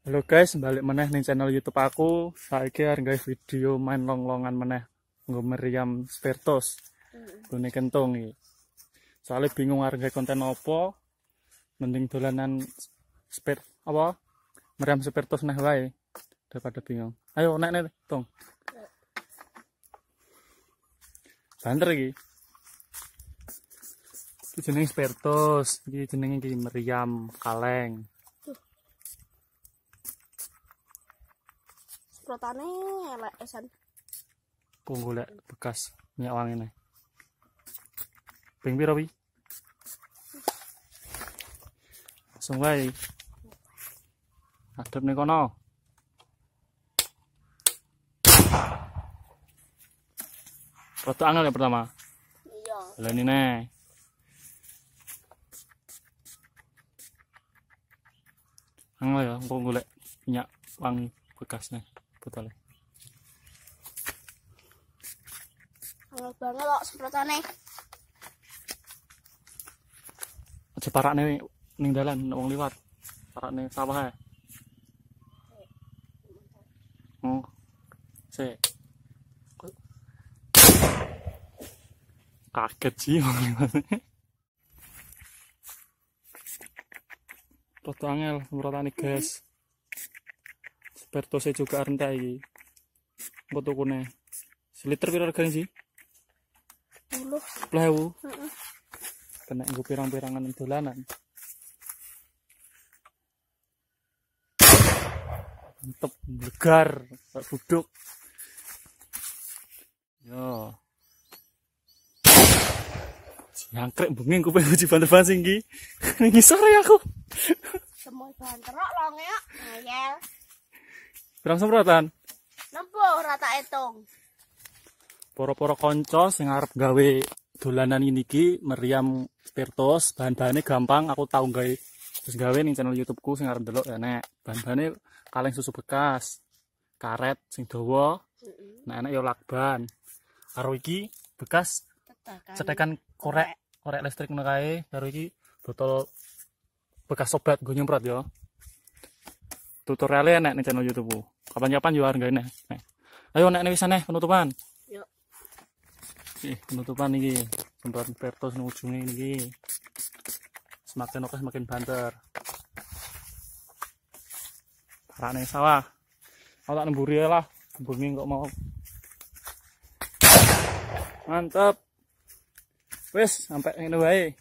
Halo guys, balik meneh ning channel YouTube aku. Saiki arep gawe video main long-longan meneh nggo meriam Spertos. Gone kentung iki. Soale bingung arep gawe konten apa. Mending dolanan meriam Spertos neh wae daripada bingung. Ayo nek Tong. Banter iki. Iki jenenge Spertos, iki jenenge iki meriam kaleng. Protane elek esan. Ku golek bekas minyak wangi nih. Ping piro wi? Langsung wae. Adep ning kono. Foto angel yang pertama. Iya. Baleni nih. Angel ya, aku golek minyak wangi bekasnya. Botolnya. Angel banget kok semprotane. Aja parakne ning dalan wong liwat. Parakne sawah ae. Oh. Sik. Kaget sih wong liwat. Foto angel semprotane guys. Spertosnya juga rendah iki. Engko tukune. Seliter piro regane sih? 10. 10.000. Kena nggo pirang-pirangan dolanan. Mantep, legar, duduk. Yo. Jangkrik bengi kuping uji banter-banter iki. Ngisor ya aku. Semua banter kok long ya. Ngayel. Pirang semprotan? Nempo rata etung. Poro-poro konco sing arep gawe dolanan ini iki meriam Spertos, bahan-bahane gampang, aku tau gawe terus gawe ning channel YouTubeku sing arep ndelok ya nek. Bahan-bahane kaleng susu bekas, karet sing dawa, nek enak ya lakban. Karo iki bekas cetekan korek listrik ngono kae, karo iki botol bekas sobat nggo nyemprot ya. Tutorialnya enak ning channel YouTubeku. Kapan-kapan yo arep gawe nek. Ayo nek wis aneh penutupan. Yuk. Penutupan iki semprot Spertos nang ujunge iki. Semakin oke semakin banter. Parane sawah. Aku tak nemburi lah, bengi kok mau. Mantap. Wis sampai ngene wae.